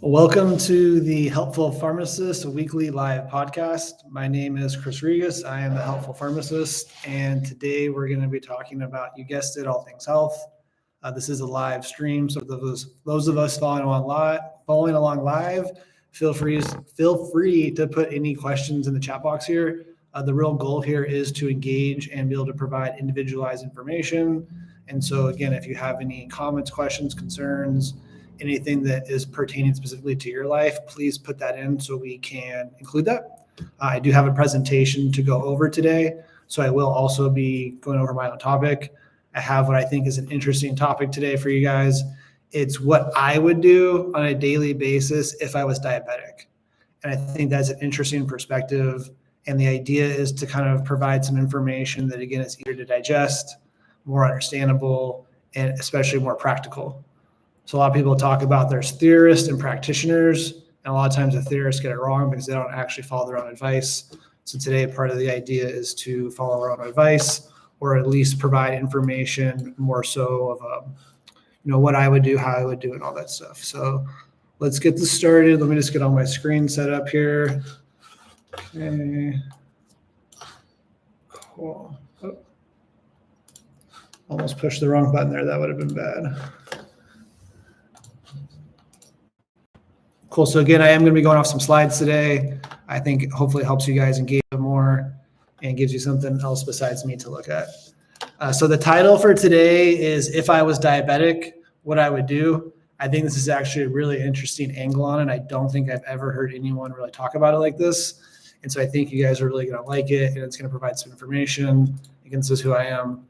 Welcome to the Helpful Pharmacist, a weekly live podcast. My name is Kris. I am the Helpful Pharmacist, and today we're going to be talking about, you guessed it, all things health. This is a live stream, so those of us following along live, feel free to put any questions in the chat box here. The real goal here is to engage and be able to provide individualized information. And so again, if you have any comments, questions, concerns, anything that is pertaining specifically to your life, please put that in so we can include that. I do have a presentation to go over today, so I will also be going over my own topic. I have what I think is an interesting topic today for you guys. It's what I would do on a daily basis if I was diabetic. And I think that's an interesting perspective. And the idea is to kind of provide some information that, again, is easier to digest, more understandable, and especially more practical. So a lot of people talk about there's theorists and practitioners, and a lot of times the theorists get it wrong because they don't actually follow their own advice. So today, part of the idea is to follow our own advice, or at least provide information more so of, what I would do, how I would do, and all that stuff. So let's get this started. Let me just get all my screen set up here. Okay. Cool. Oh. Almost pushed the wrong button there. That would have been bad. Cool. So again, I am going to be going off some slides today. I think it hopefully helps you guys engage a bit more and gives you something else besides me to look at. So the title for today is If I Was Diabetic, What I Would Do. I think this is actually a really interesting angle on it. I don't think I've ever heard anyone really talk about it like this. And so I think you guys are really going to like it, and it's going to provide some information. Again, this is who I am.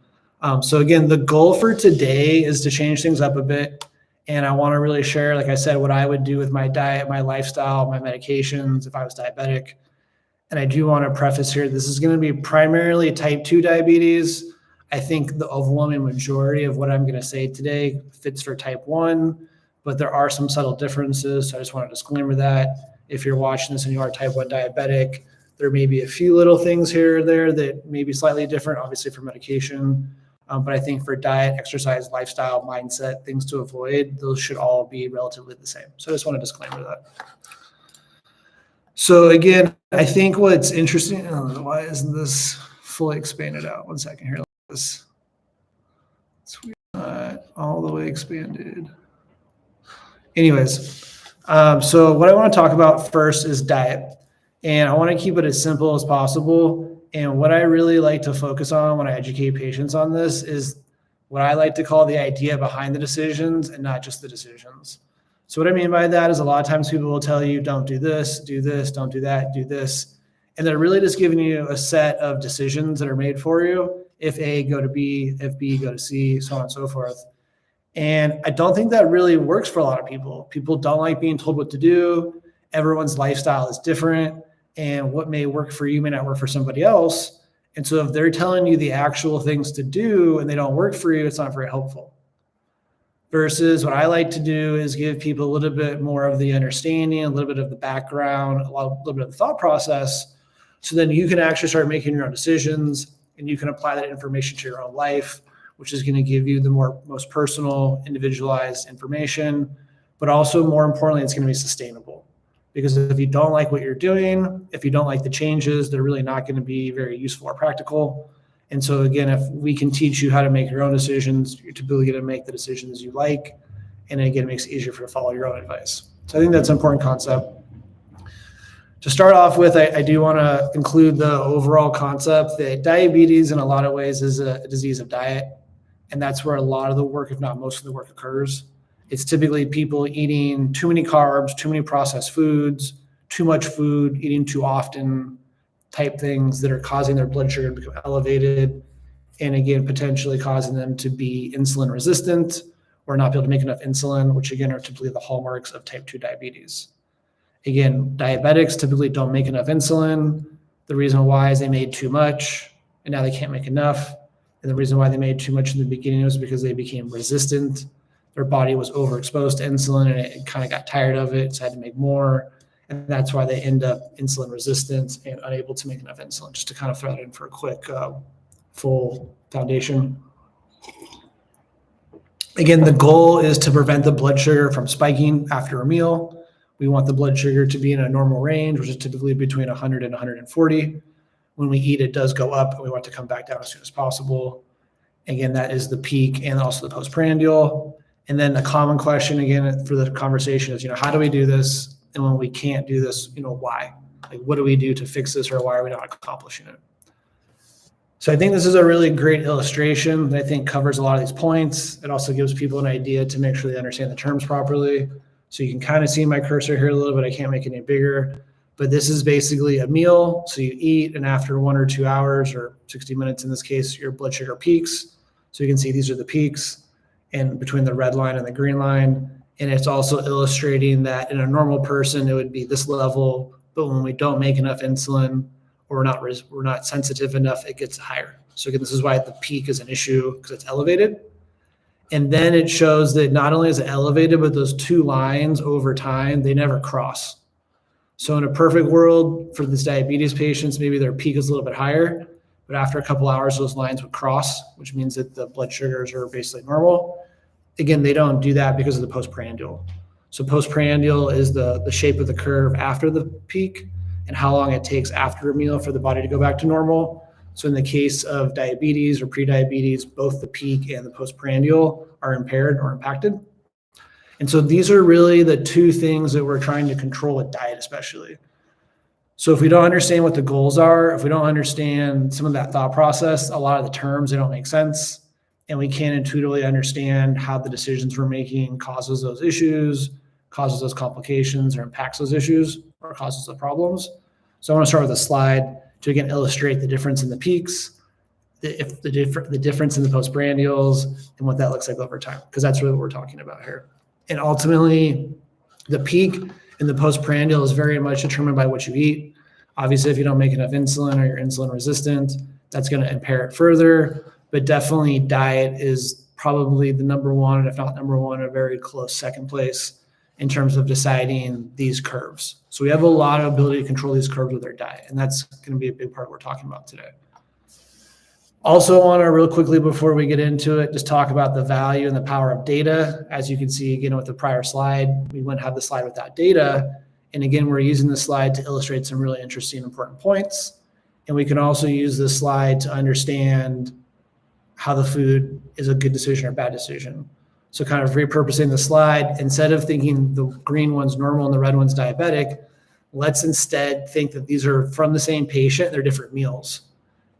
So again, the goal for today is to change things up a bit. And I want to really share, like I said, what I would do with my diet, my lifestyle, my medications if I was diabetic. And I do want to preface here, this is going to be primarily type 2 diabetes. I think the overwhelming majority of what I'm going to say today fits for type 1, but there are some subtle differences. So I just want to disclaimer that if you're watching this and you are type 1 diabetic, there may be a few little things here or there that may be slightly different, obviously for medication. But I think for diet, exercise, lifestyle, mindset, things to avoid, those should all be relatively the same. So I just want to disclaimer that. So again, I think what's interesting, why isn't this fully expanded out? One second here. It's not all the way expanded. Anyways, so what I want to talk about first is diet. And I want to keep it as simple as possible. And what I really like to focus on when I educate patients on this is what I like to call the idea behind the decisions and not just the decisions. So what I mean by that is a lot of times people will tell you, don't do this, don't do that, do this. And they're really just giving you a set of decisions that are made for you. If A, go to B, if B, go to C, so on and so forth. And I don't think that really works for a lot of people. People don't like being told what to do. Everyone's lifestyle is different. And what may work for you may not work for somebody else. And so if they're telling you the actual things to do and they don't work for you, it's not very helpful. Versus what I like to do is give people a little bit more of the understanding, a little bit of the background, a little bit of the thought process. So then you can actually start making your own decisions and you can apply that information to your own life, which is going to give you the most personal, individualized information. But also more importantly, it's going to be sustainable. Because if you don't like what you're doing, if you don't like the changes, they're really not going to be very useful or practical. And so again, if we can teach you how to make your own decisions, you're typically going to make the decisions you like. And again, it makes it easier for you to follow your own advice. So I think that's an important concept. To start off with, I do want to include the overall concept that diabetes in a lot of ways is a disease of diet. And that's where a lot of the work, if not most of the work, occurs. It's typically people eating too many carbs, too many processed foods, too much food, eating too often type things that are causing their blood sugar to become elevated. And again, potentially causing them to be insulin resistant or not be able to make enough insulin, which again are typically the hallmarks of type 2 diabetes. Again, diabetics typically don't make enough insulin. The reason why is they made too much and now they can't make enough. And the reason why they made too much in the beginning was because they became resistant. Their body was overexposed to insulin and it kind of got tired of it, so had to make more. And that's why they end up insulin resistant and unable to make enough insulin. Just to kind of throw that in for a quick full foundation. Again, the goal is to prevent the blood sugar from spiking after a meal, We want the blood sugar to be in a normal range, which is typically between 100 and 140. When we eat, it does go up, and we want to come back down as soon as possible. Again, that is the peak and also the postprandial. And then the common question again for the conversation is, how do we do this? And when we can't do this, why? Like, what do we do to fix this, or why are we not accomplishing it? So I think this is a really great illustration that I think covers a lot of these points. It also gives people an idea to make sure they understand the terms properly. So you can kind of see my cursor here a little bit. I can't make it any bigger, but this is basically a meal. So you eat, and after 1 or 2 hours or 60 minutes in this case, your blood sugar peaks. So you can see these are the peaks, and between the red line and the green line. And it's also illustrating that in a normal person, it would be this level, but when we don't make enough insulin, or we're not sensitive enough, it gets higher. So again, this is why the peak is an issue, because it's elevated. And then it shows that not only is it elevated, but those two lines over time, they never cross. So in a perfect world for these diabetes patients, maybe their peak is a little bit higher, but after a couple hours, those lines would cross, which means that the blood sugars are basically normal. Again, they don't do that because of the postprandial. So postprandial is the shape of the curve after the peak and how long it takes after a meal for the body to go back to normal. So in the case of diabetes or prediabetes, both the peak and the postprandial are impaired or impacted. And so these are really the two things that we're trying to control with diet, especially. So if we don't understand what the goals are, if we don't understand some of that thought process, a lot of the terms, they don't make sense. And we can't intuitively understand how the decisions we're making causes those issues, causes those complications, or impacts those issues, or causes the problems. So I want to start with a slide to again illustrate the difference in the peaks, the difference in the postprandials, and what that looks like over time, because that's really what we're talking about here. And ultimately, the peak in the postprandial is very much determined by what you eat. Obviously, if you don't make enough insulin or you're insulin resistant, that's going to impair it further. But definitely diet is probably the number one, if not number one, a very close second place in terms of deciding these curves. So we have a lot of ability to control these curves with our diet, and that's going to be a big part of what we're talking about today. Also, I want to real quickly before we get into it, just talk about the value and the power of data. As you can see, again, with the prior slide, we wouldn't have the slide without data. And again, we're using the slide to illustrate some really interesting, important points. And we can also use this slide to understand how the food is a good decision or bad decision. So kind of repurposing the slide, instead of thinking the green one's normal and the red one's diabetic, let's instead think that these are from the same patient, they're different meals.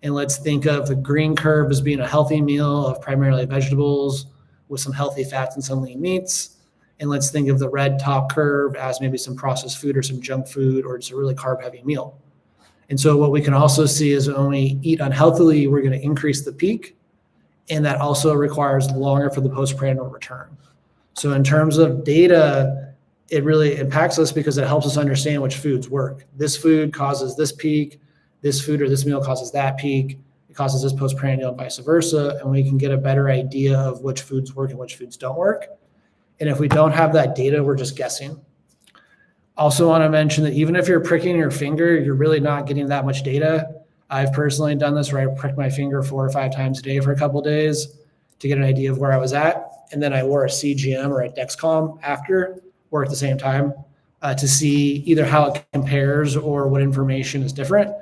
And let's think of the green curve as being a healthy meal of primarily vegetables with some healthy fats and some lean meats. And let's think of the red top curve as maybe some processed food or some junk food or just a really carb heavy meal. And so what we can also see is when we eat unhealthily, we're going to increase the peak. And that also requires longer for the postprandial return. So in terms of data, it really impacts us because it helps us understand which foods work. This food causes this peak. This food or this meal causes that peak. It causes this postprandial and vice versa. And we can get a better idea of which foods work and which foods don't work. And if we don't have that data, we're just guessing. Also want to mention that even if you're pricking your finger, you're really not getting that much data. I've personally done this where I pricked my finger 4 or 5 times a day for a couple of days to get an idea of where I was at. And then I wore a CGM or a Dexcom after or at the same time to see either how it compares or what information is different.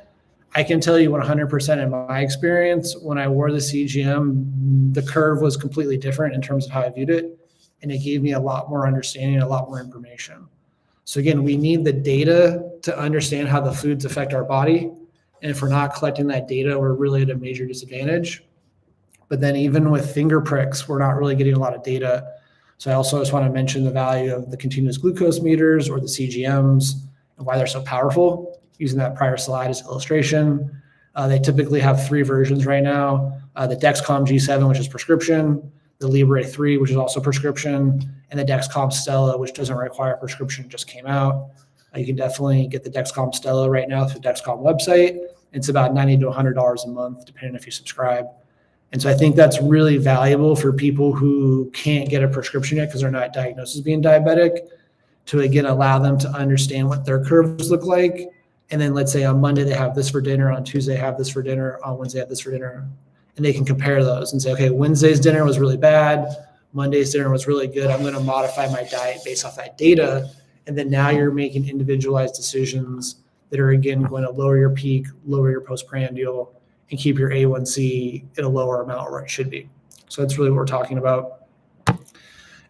I can tell you 100% in my experience, when I wore the CGM, the curve was completely different in terms of how I viewed it. And it gave me a lot more understanding, a lot more information. So again, we need the data to understand how the foods affect our body. And if we're not collecting that data, we're really at a major disadvantage. But then even with finger pricks, we're not really getting a lot of data. So I also just want to mention the value of the continuous glucose meters or the CGMs and why they're so powerful. Using that prior slide as illustration. They typically have 3 versions right now. The Dexcom G7, which is prescription, the Libre 3, which is also prescription, and the Dexcom Stella, which doesn't require prescription, just came out. You can definitely get the Dexcom Stella right now through the Dexcom website. It's about $90 to $100 a month, depending if you subscribe. And so I think that's really valuable for people who can't get a prescription yet because they're not diagnosed as being diabetic, to again allow them to understand what their curves look like. And then let's say on Monday they have this for dinner, on Tuesday they have this for dinner, on Wednesday they have this for dinner. And they can compare those and say, okay, Wednesday's dinner was really bad. Monday's dinner was really good. I'm going to modify my diet based off that data. And then now you're making individualized decisions that are, again, going to lower your peak, lower your postprandial, and keep your A1C at a lower amount where it should be. So that's really what we're talking about.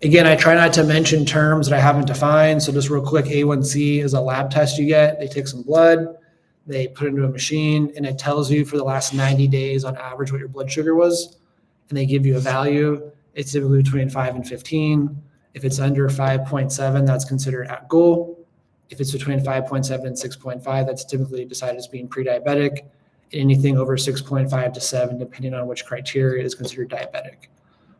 Again, I try not to mention terms that I haven't defined. So just real quick, A1C is a lab test you get. They take some blood, they put it into a machine, and it tells you for the last 90 days on average what your blood sugar was. And they give you a value. It's typically between 5 and 15. If it's under 5.7, that's considered at goal. If it's between 5.7 and 6.5, that's typically decided as being pre-diabetic. And anything over 6.5 to 7, depending on which criteria, is considered diabetic.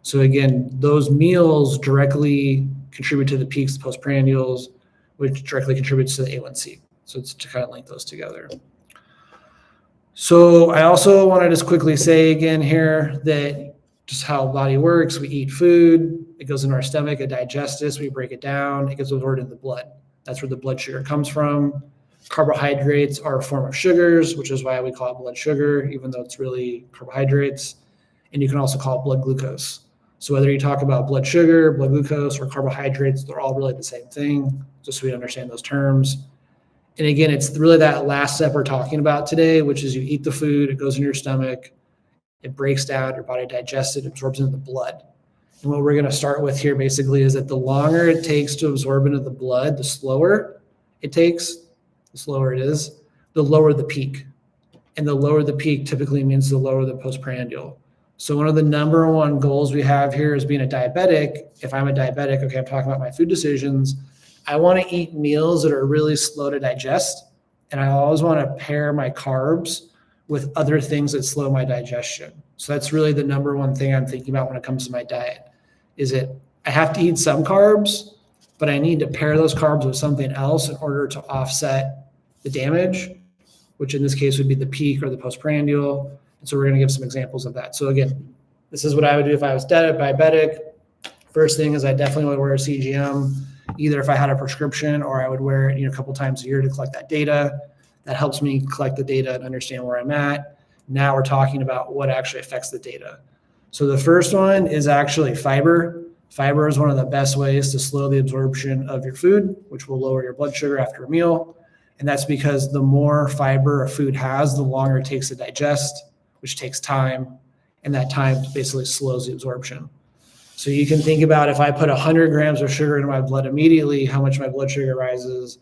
So again, those meals directly contribute to the peaks, the postprandials, which directly contributes to the A1C. So it's to kind of link those together. So I also want to just quickly say again here that just how the body works. We eat food, it goes into our stomach, it digests this, we break it down, it gets absorbed in the blood. That's where the blood sugar comes from. Carbohydrates are a form of sugars, which is why we call it blood sugar, even though it's really carbohydrates. And you can also call it blood glucose. So whether you talk about blood sugar, blood glucose, or carbohydrates, they're all really the same thing, just so we understand those terms. And again, it's really that last step we're talking about today, which is you eat the food, it goes in your stomach, it breaks down, your body digests it, absorbs into the blood. And what we're going to start with here basically is that the longer it takes to absorb into the blood, the slower it takes, the slower it is, the lower the peak. And the lower the peak typically means the lower the postprandial. So one of the number one goals we have here is being a diabetic. If I'm a diabetic, okay, I'm talking about my food decisions. I want to eat meals that are really slow to digest. And I always want to pair my carbs with other things that slow my digestion. So that's really the number one thing I'm thinking about when it comes to my diet, is that I have to eat some carbs, but I need to pair those carbs with something else in order to offset the damage, which in this case would be the peak or the postprandial. And so we're going to give some examples of that. So again, this is what I would do if I was diabetic. First thing is I definitely would wear a CGM, either if I had a prescription or I would wear it a couple times a year to collect that data. That helps me collect the data and understand where I'm at. Now we're talking about what actually affects the data. So the first one is actually fiber. Fiber is one of the best ways to slow the absorption of your food, which will lower your blood sugar after a meal. And that's because the more fiber a food has, the longer it takes to digest, which takes time. And that time basically slows the absorption. So you can think about if I put 100 grams of sugar into my blood immediately, how much my blood sugar rises,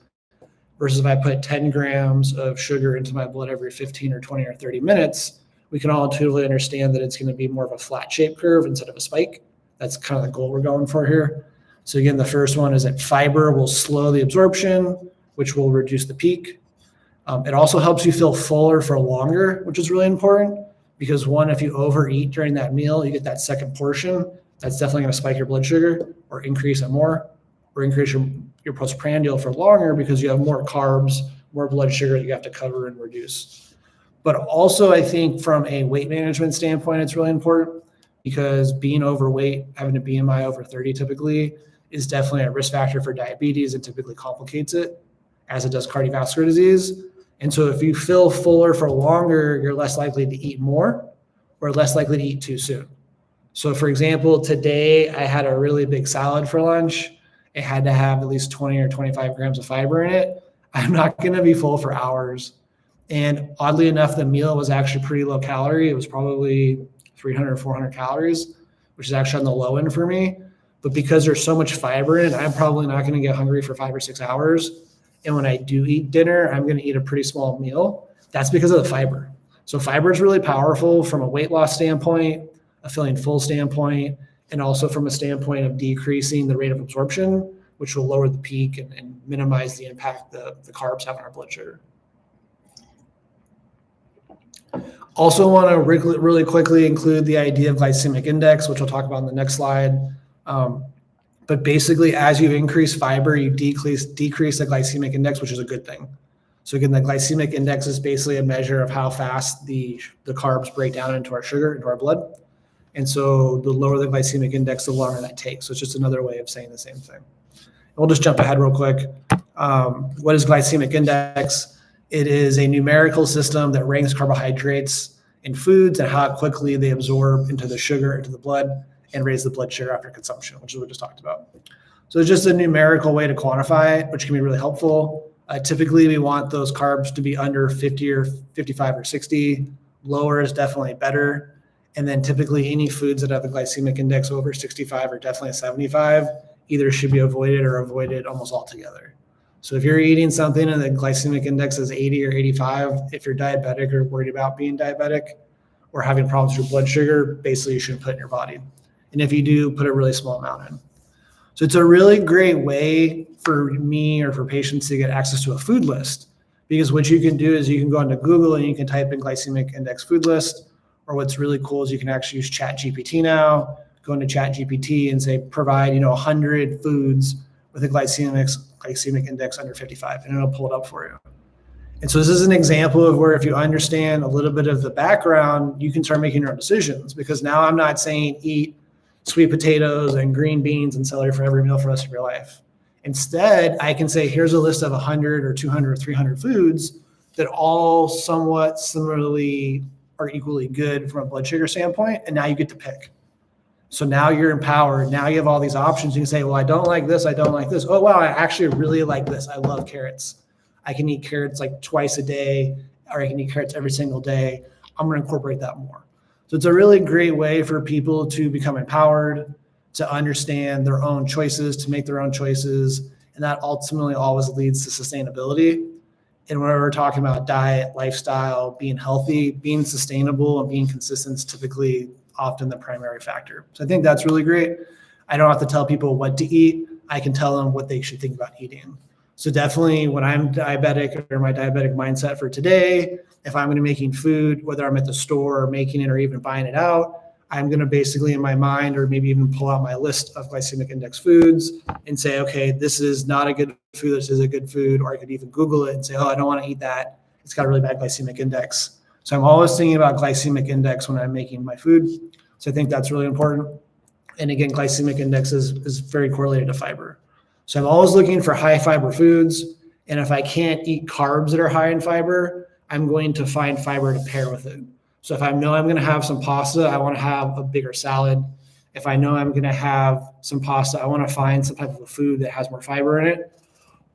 versus if I put 10 grams of sugar into my blood every 15 or 20 or 30 minutes, we can all intuitively understand that it's going to be more of a flat shaped curve instead of a spike. That's kind of the goal we're going for here. So again, the first one is that fiber will slow the absorption, which will reduce the peak. It also helps you feel fuller for longer, which is really important because one, if you overeat during that meal, you get that second portion. That's definitely going to spike your blood sugar or increase it more, or increase your postprandial for longer because you have more carbs, more blood sugar that you have to cover and reduce. But also I think from a weight management standpoint, it's really important because being overweight, having a BMI over 30 typically is definitely a risk factor for diabetes and typically complicates it as it does cardiovascular disease. And so if you feel fuller for longer, you're less likely to eat more or less likely to eat too soon. So for example, today I had a really big salad for lunch. It had to have at least 20 or 25 grams of fiber in it. I'm not going to be full for hours. And oddly enough, the meal was actually pretty low calorie. It was probably 300 or 400 calories, which is actually on the low end for me. But because there's so much fiber in it, I'm probably not going to get hungry for 5 or 6 hours. And when I do eat dinner, I'm going to eat a pretty small meal. That's because of the fiber. So fiber is really powerful from a weight loss standpoint, a feeling full standpoint, and also from a standpoint of decreasing the rate of absorption, which will lower the peak and minimize the impact the carbs have on our blood sugar. Also want to really quickly include the idea of glycemic index, which we'll talk about in the next slide. But basically, as you increase fiber, you decrease the glycemic index, which is a good thing. So again, the glycemic index is basically a measure of how fast the carbs break down into our sugar, into our blood. And so the lower the glycemic index, the longer that takes. So it's just another way of saying the same thing. We'll just jump ahead real quick. What is glycemic index? It is a numerical system that ranks carbohydrates in foods and how quickly they absorb into the sugar, into the blood, and raise the blood sugar after consumption, which is what we just talked about. So it's just a numerical way to quantify it, which can be really helpful. Typically, we want those carbs to be under 50 or 55 or 60. Lower is definitely better. And then typically any foods that have the glycemic index over 65 or definitely 75 either should be avoided or avoided almost altogether. So if you're eating something and the glycemic index is 80 or 85, if you're diabetic or worried about being diabetic or having problems with your blood sugar, basically you shouldn't put it in your body. And if you do, put a really small amount in. So it's a really great way for me or for patients to get access to a food list, because what you can do is you can go onto Google and you can type in glycemic index food list, or what's really cool is you can actually use ChatGPT now, go into ChatGPT and say, provide 100 foods with a glycemic index under 55, and it'll pull it up for you. And so this is an example of where if you understand a little bit of the background, you can start making your own decisions, because now I'm not saying eat sweet potatoes and green beans and celery for every meal for the rest of your life. Instead, I can say, here's a list of 100 or 200 or 300 foods that all somewhat similarly are equally good from a blood sugar standpoint, and now you get to pick. So now you're empowered. Now you have all these options. You can say, well, I don't like this. I don't like this. Oh, wow, I actually really like this. I love carrots. I can eat carrots like twice a day, or I can eat carrots every single day. I'm going to incorporate that more. So it's a really great way for people to become empowered, to understand their own choices, to make their own choices. And that ultimately always leads to sustainability. And when we're talking about diet, lifestyle, being healthy, being sustainable, and being consistent is typically often the primary factor. So I think that's really great. I don't have to tell people what to eat. I can tell them what they should think about eating. So definitely when I'm diabetic, or my diabetic mindset for today, if I'm going to be making food, whether I'm at the store or making it or even buying it out, I'm going to basically in my mind, or maybe even pull out my list of glycemic index foods and say, okay, this is not a good food. This is a good food. Or I could even Google it and say, oh, I don't want to eat that. It's got a really bad glycemic index. So I'm always thinking about glycemic index when I'm making my food. So I think that's really important. And again, glycemic index is very correlated to fiber. So I'm always looking for high fiber foods. And if I can't eat carbs that are high in fiber, I'm going to find fiber to pair with it. So if I know I'm going to have some pasta, I want to have a bigger salad. If I know I'm going to have some pasta, I want to find some type of a food that has more fiber in it.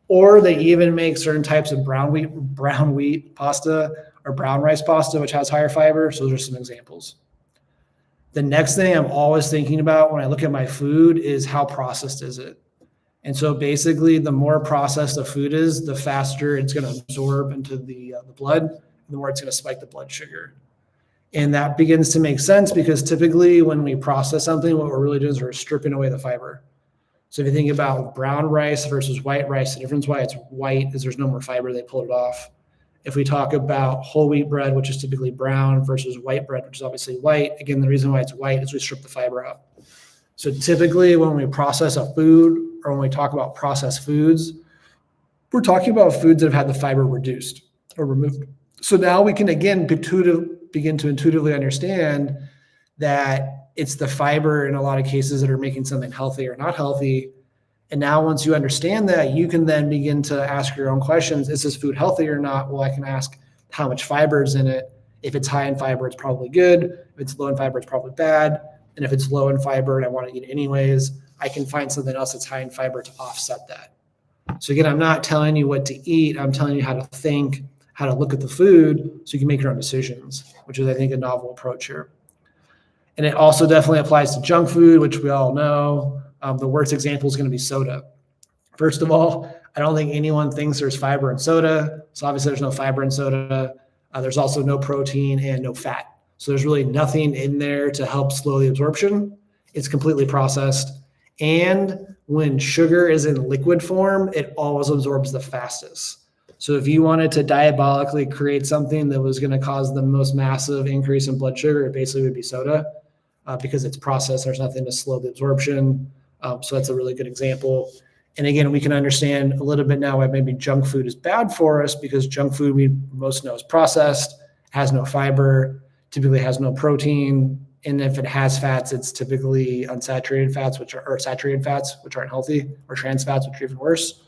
Or they even make certain types of brown wheat pasta or brown rice pasta, which has higher fiber. So those are some examples. The next thing I'm always thinking about when I look at my food is how processed is it? And so basically, the more processed the food is, the faster it's going to absorb into the blood, and the more it's going to spike the blood sugar. And that begins to make sense because typically when we process something, what we're really doing is we're stripping away the fiber. So if you think about brown rice versus white rice, the difference why it's white is there's no more fiber, they pull it off. If we talk about whole wheat bread, which is typically brown, versus white bread, which is obviously white, again, the reason why it's white is we strip the fiber out. So typically when we process a food, or when we talk about processed foods, we're talking about foods that have had the fiber reduced or removed. So now we can, again, begin to intuitively understand that it's the fiber in a lot of cases that are making something healthy or not healthy. And now once you understand that, you can then begin to ask your own questions. Is this food healthy or not? Well, I can ask how much fiber is in it. If it's high in fiber, it's probably good. If it's low in fiber, it's probably bad. And if it's low in fiber and I want to eat it anyways, I can find something else that's high in fiber to offset that. So again, I'm not telling you what to eat. I'm telling you how to think, how to look at the food so you can make your own decisions, which is, I think, a novel approach here. And it also definitely applies to junk food, which we all know. The worst example is going to be soda. First of all, I don't think anyone thinks there's fiber in soda. So obviously there's no fiber in soda. There's also no protein and no fat. So there's really nothing in there to help slow the absorption. It's completely processed. And when sugar is in liquid form, it always absorbs the fastest. So if you wanted to diabolically create something that was going to cause the most massive increase in blood sugar, it basically would be soda because it's processed. There's nothing to slow the absorption. So that's a really good example. And again, we can understand a little bit now why maybe junk food is bad for us, because junk food we most know is processed, has no fiber, typically has no protein. And if it has fats, it's typically unsaturated fats, or saturated fats, which aren't healthy, or trans fats, which are even worse.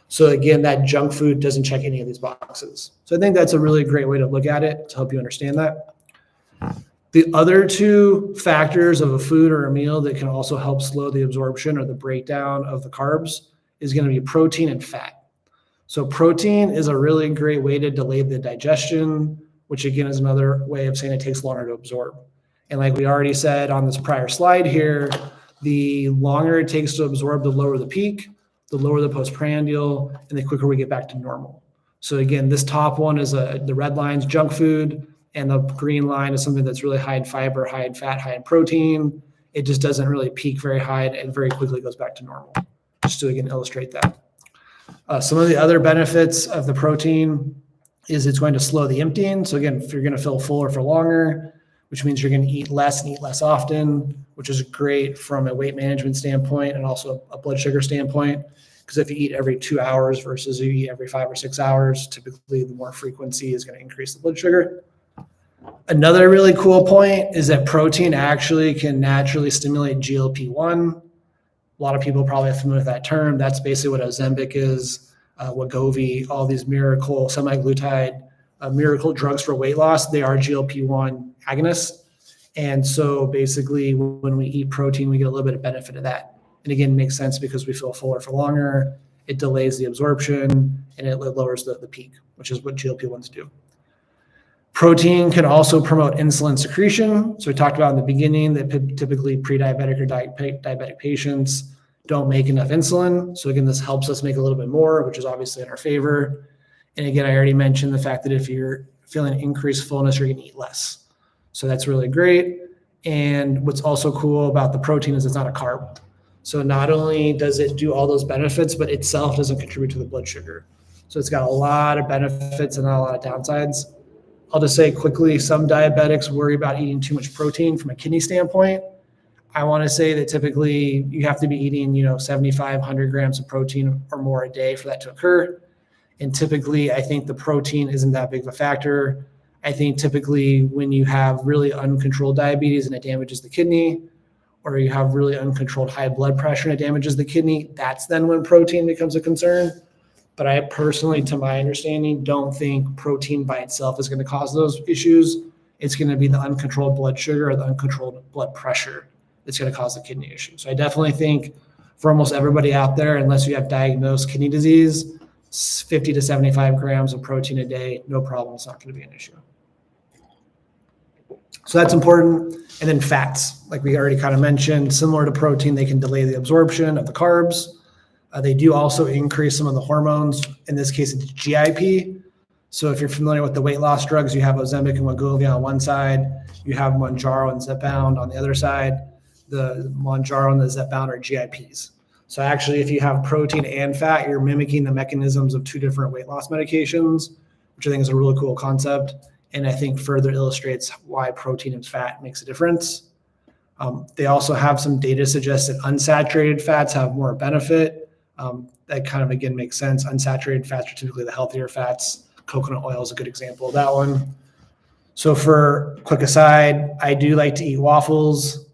So again, that junk food doesn't check any of these boxes. So I think that's a really great way to look at it to help you understand that. The other two factors of a food or a meal that can also help slow the absorption or the breakdown of the carbs is going to be protein and fat. So protein is a really great way to delay the digestion, which again is another way of saying it takes longer to absorb. And like we already said on this prior slide here, the longer it takes to absorb, the lower the peak, the lower the postprandial, and the quicker we get back to normal. So again, this top one is the red line's junk food, and the green line is something that's really high in fiber, high in fat, high in protein. It just doesn't really peak very high and very quickly goes back to normal, just to again illustrate that. Some of the other benefits of the protein is it's going to slow the emptying. So again, if you're going to feel fuller for longer, which means you're going to eat less and eat less often, which is great from a weight management standpoint and also a blood sugar standpoint. Because if you eat every 2 hours versus you eat every 5 or 6 hours, typically the more frequency is going to increase the blood sugar. Another really cool point is that protein actually can naturally stimulate GLP-1. A lot of people probably are familiar with that term. That's basically what Ozempic is, Wegovy, all these miracle semaglutide, miracle drugs for weight loss. They are GLP-1 agonists. And so basically when we eat protein, we get a little bit of benefit of that. And again, it makes sense because we feel fuller for longer. It delays the absorption and it lowers the peak, which is what GLP-1s do. Protein can also promote insulin secretion. So we talked about in the beginning that typically pre-diabetic or diabetic patients don't make enough insulin. So again, this helps us make a little bit more, which is obviously in our favor. And again, I already mentioned the fact that if you're feeling increased fullness, you're going to eat less. So that's really great. And what's also cool about the protein is it's not a carb. So not only does it do all those benefits, but itself doesn't contribute to the blood sugar. So it's got a lot of benefits and not a lot of downsides. I'll just say quickly, some diabetics worry about eating too much protein from a kidney standpoint. I want to say that typically you have to be eating, 75, 100 grams of protein or more a day for that to occur. And typically, I think the protein isn't that big of a factor. I think typically when you have really uncontrolled diabetes and it damages the kidney, or you have really uncontrolled high blood pressure and it damages the kidney, that's then when protein becomes a concern. But I personally, to my understanding, don't think protein by itself is going to cause those issues. It's going to be the uncontrolled blood sugar or the uncontrolled blood pressure that's going to cause the kidney issue. So I definitely think for almost everybody out there, unless you have diagnosed kidney disease, 50 to 75 grams of protein a day, no problem. It's not going to be an issue. So that's important. And then fats, like we already kind of mentioned, similar to protein, they can delay the absorption of the carbs. They do also increase some of the hormones. In this case, it's GIP. So if you're familiar with the weight loss drugs, you have Ozempic and Wegovy on one side. You have Mounjaro and Zepbound on the other side. The Mounjaro and the Zepbound are GIPs. So actually, if you have protein and fat, you're mimicking the mechanisms of two different weight loss medications, which I think is a really cool concept. And I think further illustrates why protein and fat makes a difference. They also have some data suggest that unsaturated fats have more benefit. That kind of, again, makes sense. Unsaturated fats are typically the healthier fats. Coconut oil is a good example of that one. So for quick aside, I do like to eat waffles,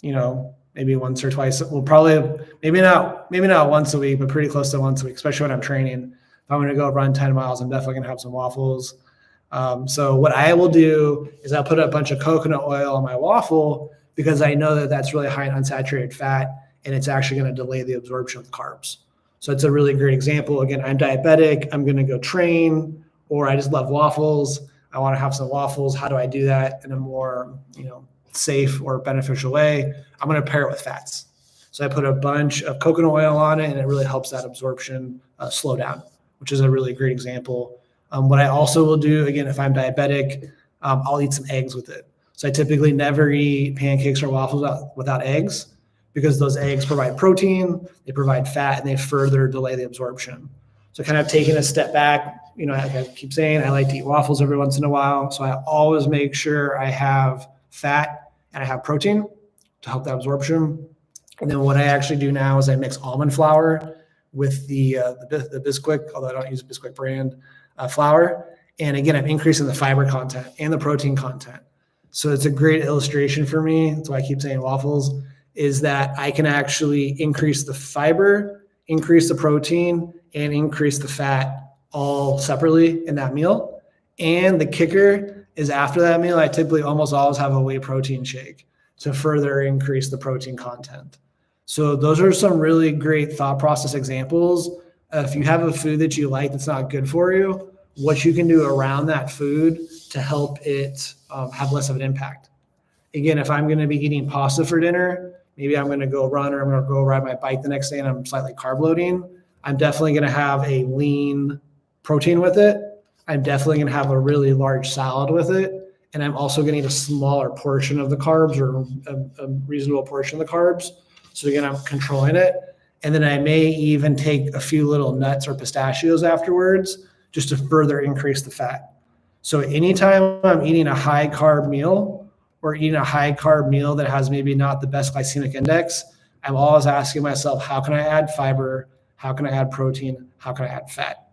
maybe once or twice. Well, probably, maybe not once a week, but pretty close to once a week, especially when I'm training. If I'm going to go run 10 miles, I'm definitely going to have some waffles. So what I will do is I'll put a bunch of coconut oil on my waffle because I know that that's really high in unsaturated fat and it's actually going to delay the absorption of carbs. So it's a really great example. Again, I'm diabetic, I'm going to go train, or I just love waffles. I want to have some waffles. How do I do that in a more, safe or beneficial way? I'm going to pair it with fats. So I put a bunch of coconut oil on it and it really helps that absorption slow down, which is a really great example. What I also will do, again, if I'm diabetic, I'll eat some eggs with it. So I typically never eat pancakes or waffles without eggs because those eggs provide protein, they provide fat, and they further delay the absorption. So kind of taking a step back, like I keep saying, I like to eat waffles every once in a while. So I always make sure I have fat and I have protein to help the absorption. And then what I actually do now is I mix almond flour with the Bisquick, although I don't use Bisquick brand flour. And again, I'm increasing the fiber content and the protein content. So it's a great illustration for me. That's why I keep saying waffles, is that I can actually increase the fiber, increase the protein, and increase the fat all separately in that meal. And the kicker is after that meal, I typically almost always have a whey protein shake to further increase the protein content. So those are some really great thought process examples. If you have a food that you like that's not good for you, what you can do around that food to help it have less of an impact. Again, if I'm going to be eating pasta for dinner, maybe I'm going to go run or I'm going to go ride my bike the next day and I'm slightly carb loading. I'm definitely going to have a lean protein with it. I'm definitely going to have a really large salad with it. And I'm also going to eat a smaller portion of the carbs or a reasonable portion of the carbs. So again, I'm controlling it. And then I may even take a few little nuts or pistachios afterwards just to further increase the fat. So anytime I'm eating a high carb meal or eating a high carb meal that has maybe not the best glycemic index, I'm always asking myself, how can I add fiber? How can I add protein? How can I add fat?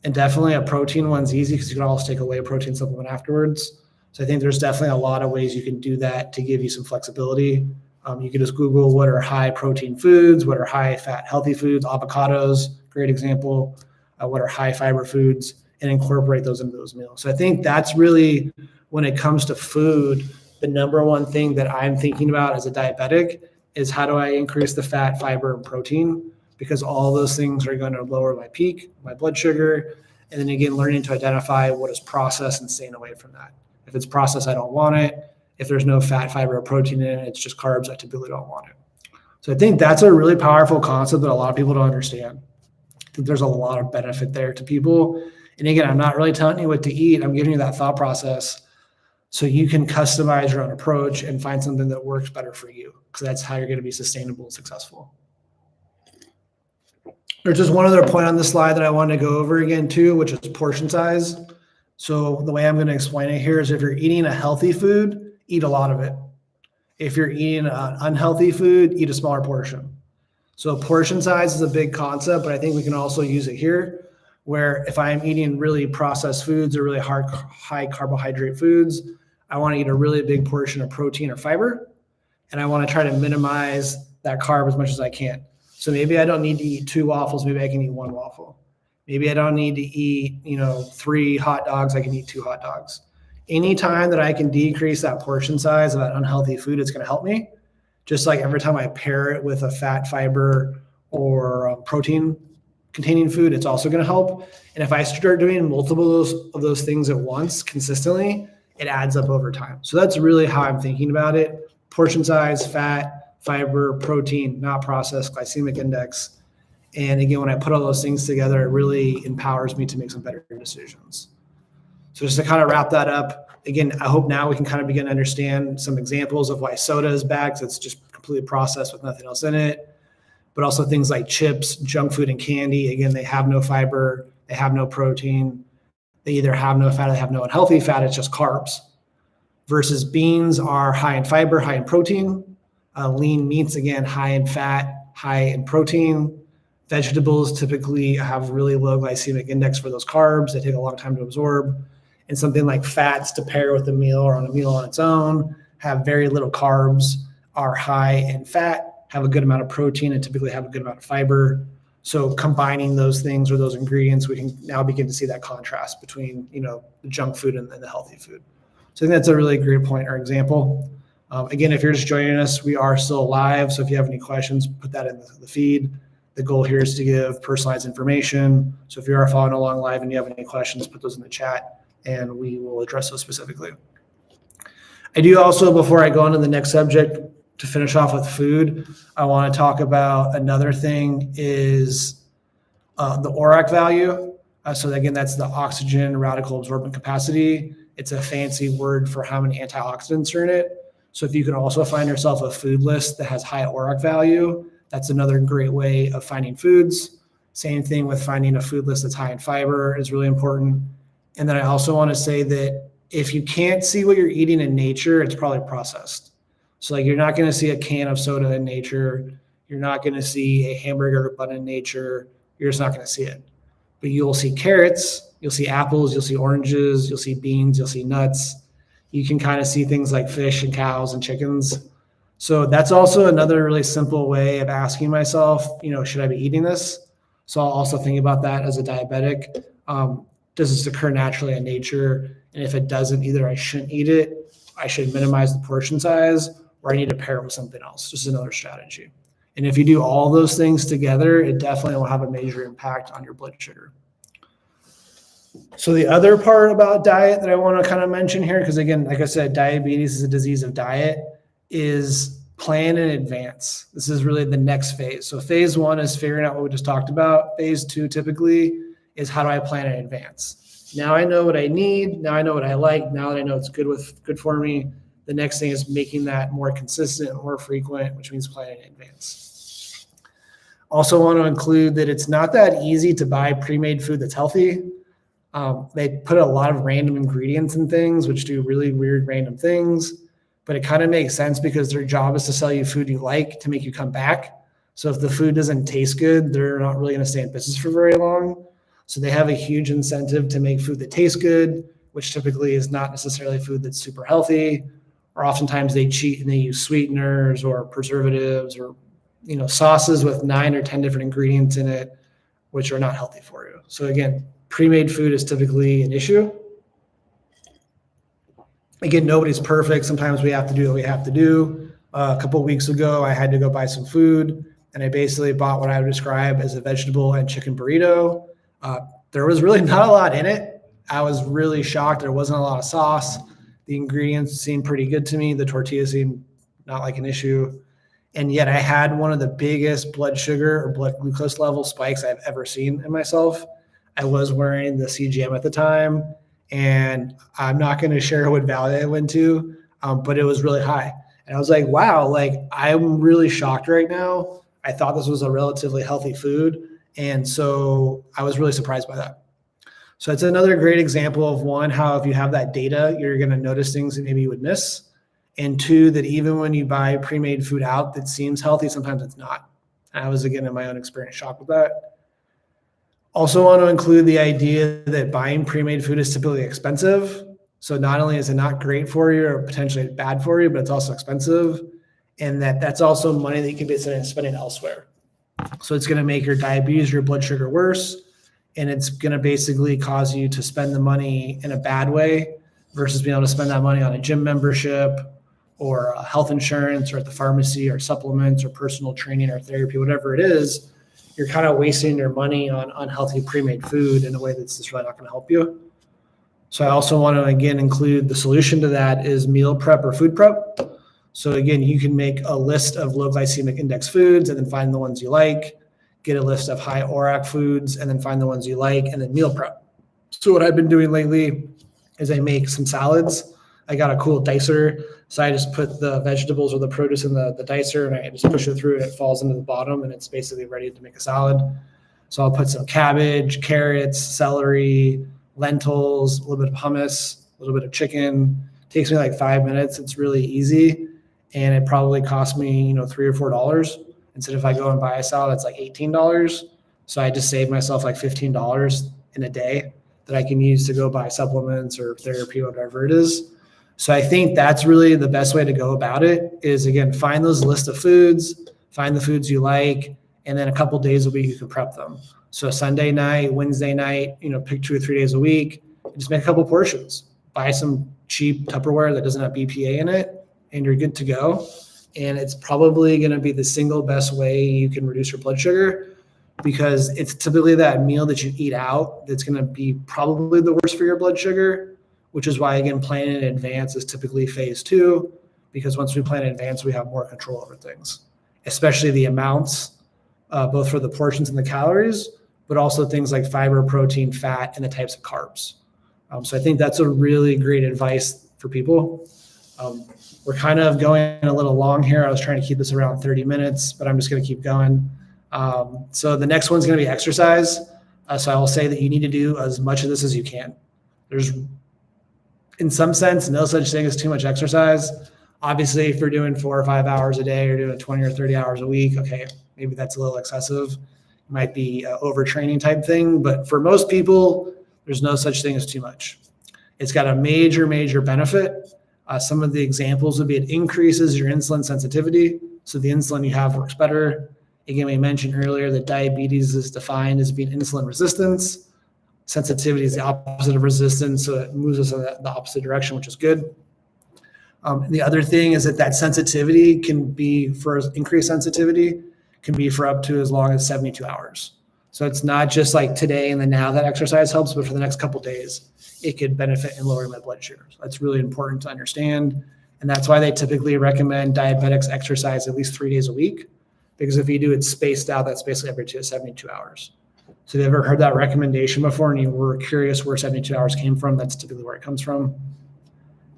And definitely a protein one's easy because you can always take away a protein supplement afterwards. So I think there's definitely a lot of ways you can do that to give you some flexibility. You can just Google what are high protein foods, what are high fat healthy foods, avocados, great example, what are high fiber foods, and incorporate those into those meals. So I think that's really, when it comes to food, the number one thing that I'm thinking about as a diabetic is how do I increase the fat, fiber, and protein, because all those things are going to lower my peak, my blood sugar, and then again, learning to identify what is processed and staying away from that. If it's processed, I don't want it. If there's no fat, fiber, or protein in it, it's just carbs, I typically don't want it. So I think that's a really powerful concept that a lot of people don't understand. I think there's a lot of benefit there to people. And again, I'm not really telling you what to eat. I'm giving you that thought process so you can customize your own approach and find something that works better for you, because that's how you're going to be sustainable and successful. There's just one other point on this slide that I want to go over again too, which is portion size. So the way I'm going to explain it here is if you're eating a healthy food, eat a lot of it. If you're eating an unhealthy food, eat a smaller portion. So portion size is a big concept, but I think we can also use it here, where if I'm eating really processed foods or really high carbohydrate foods, I want to eat a really big portion of protein or fiber, and I want to try to minimize that carb as much as I can. So maybe I don't need to eat 2 waffles, maybe I can eat 1 waffle. Maybe I don't need to eat, 3 hot dogs, I can eat 2 hot dogs. Anytime that I can decrease that portion size of that unhealthy food, it's going to help me. Just like every time I pair it with a fat, fiber, or protein containing food, it's also going to help. And if I start doing multiple of those things at once consistently, it adds up over time. So that's really how I'm thinking about it. Portion size, fat, fiber, protein, not processed, glycemic index. And again, when I put all those things together, it really empowers me to make some better decisions. So just to kind of wrap that up, again, I hope now we can kind of begin to understand some examples of why soda is bad, because it's just completely processed with nothing else in it. But also things like chips, junk food, and candy. Again, they have no fiber, they have no protein. They either have no fat or they have no unhealthy fat, it's just carbs. Versus beans are high in fiber, high in protein. Lean meats, again, high in fat, high in protein. Vegetables typically have really low glycemic index for those carbs. They take a long time to absorb. And something like fats to pair with a meal or on a meal on its own have very little carbs, are high in fat, have a good amount of protein, and typically have a good amount of fiber. So combining those things or those ingredients, we can now begin to see that contrast between, the junk food and the healthy food. So I think that's a really great point or example. Again, if you're just joining us, we are still live. So if you have any questions, put that in the feed. The goal here is to give personalized information. So if you are following along live and you have any questions, put those in the chat and we will address those specifically. I do also, before I go on to the next subject, to finish off with food, I want to talk about another thing is the ORAC value. So again, that's the oxygen radical absorbent capacity. It's a fancy word for how many antioxidants are in it. So if you can also find yourself a food list that has high ORAC value, that's another great way of finding foods. Same thing with finding a food list that's high in fiber is really important. And then I also want to say that if you can't see what you're eating in nature, it's probably processed. So like you're not going to see a can of soda in nature. You're not going to see a hamburger bun in nature. You're just not going to see it. But you'll see carrots, you'll see apples, you'll see oranges, you'll see beans, you'll see nuts. You can kind of see things like fish and cows and chickens. So that's also another really simple way of asking myself, should I be eating this? So I'll also think about that as a diabetic. does this occur naturally in nature? And if it doesn't, either I shouldn't eat it, I should minimize the portion size, or I need to pair it with something else. Just another strategy. And if you do all those things together, it definitely will have a major impact on your blood sugar. So the other part about diet that I want to kind of mention here, because again, like I said, diabetes is a disease of diet, is plan in advance. This is really the next phase. So phase 1 is figuring out what we just talked about. Phase 2 typically is how do I plan in advance? Now I know what I need. Now I know what I like. Now that I know it's good for me, the next thing is making that more consistent, more frequent, which means planning in advance. Also want to include that it's not that easy to buy pre-made food that's healthy. They put a lot of random ingredients in things, which do really weird random things, but it kind of makes sense because their job is to sell you food you like to make you come back. So if the food doesn't taste good, they're not really going to stay in business for very long. So they have a huge incentive to make food that tastes good, which typically is not necessarily food that's super healthy, or oftentimes they cheat and they use sweeteners or preservatives or sauces with 9 or 10 different ingredients in it, which are not healthy for you. So again, pre-made food is typically an issue. Again, nobody's perfect. Sometimes we have to do what we have to do. A couple of weeks ago, I had to go buy some food, and I basically bought what I would describe as a vegetable and chicken burrito. There was really not a lot in it. I was really shocked. There wasn't a lot of sauce. The ingredients seemed pretty good to me. The tortilla seemed not like an issue. And yet I had one of the biggest blood sugar or blood glucose level spikes I've ever seen in myself. I was wearing the CGM at the time, and I'm not going to share what value I went to, but it was really high. And I was like, wow, like I'm really shocked right now. I thought this was a relatively healthy food. And so I was really surprised by that. So it's another great example of one, how if you have that data, you're going to notice things that maybe you would miss. And two, that even when you buy pre-made food out that seems healthy, sometimes it's not. I was, again, in my own experience, shocked with that. Also want to include the idea that buying pre-made food is typically expensive. So not only is it not great for you or potentially bad for you, but it's also expensive. And that's also money that you can be spending elsewhere. So it's going to make your diabetes, your blood sugar worse. And it's going to basically cause you to spend the money in a bad way versus being able to spend that money on a gym membership or health insurance or at the pharmacy or supplements or personal training or therapy, whatever it is. You're kind of wasting your money on unhealthy pre-made food in a way that's just really not going to help you. So I also want to, again, include the solution to that is meal prep or food prep. So again, you can make a list of low glycemic index foods and then find the ones you like, get a list of high ORAC foods and then find the ones you like, and then meal prep. So what I've been doing lately is I make some salads. I got a cool dicer. So I just put the vegetables or the produce in the dicer and I just push it through and it falls into the bottom and it's basically ready to make a salad. So I'll put some cabbage, carrots, celery, lentils, a little bit of hummus, a little bit of chicken. It takes me like 5 minutes. It's really easy. And it probably cost me, $3 or $4. Instead, if I go and buy a salad, it's like $18. So I just saved myself like $15 in a day that I can use to go buy supplements or therapy, whatever it is. So I think that's really the best way to go about it is, again, find those list of foods, find the foods you like, and then a couple days a week you can prep them. So Sunday night, Wednesday night, pick 2 or 3 days a week, and just make a couple portions. Buy some cheap Tupperware that doesn't have BPA in it, and you're good to go. And it's probably going to be the single best way you can reduce your blood sugar because it's typically that meal that you eat out that's going to be probably the worst for your blood sugar, which is why, again, planning in advance is typically phase 2, because once we plan in advance, we have more control over things, especially the amounts, both for the portions and the calories, but also things like fiber, protein, fat, and the types of carbs. So I think that's a really great advice for people. We're kind of going a little long here. I was trying to keep this around 30 minutes, but I'm just going to keep going. So the next one's going to be exercise. So I will say that you need to do as much of this as you can. There's, in some sense, no such thing as too much exercise. Obviously, if you're doing 4 or 5 hours a day or doing 20 or 30 hours a week, okay, maybe that's a little excessive. It might be an overtraining type thing. But for most people, there's no such thing as too much. It's got a major, major benefit. Some of the examples would be it increases your insulin sensitivity. So the insulin you have works better. Again, we mentioned earlier that diabetes is defined as being insulin resistance. Sensitivity is the opposite of resistance, so it moves us in the opposite direction, which is good. The other thing is that sensitivity can be, for increased sensitivity, can be for up to as long as 72 hours. So it's not just like today and the now that exercise helps, but for the next couple of days, it could benefit in lowering my blood sugar. So that's really important to understand. And that's why they typically recommend diabetics exercise at least 3 days a week, because if you do it spaced out, that's basically every 72 hours. So if you've ever heard that recommendation before and you were curious where 72 hours came from, that's typically where it comes from.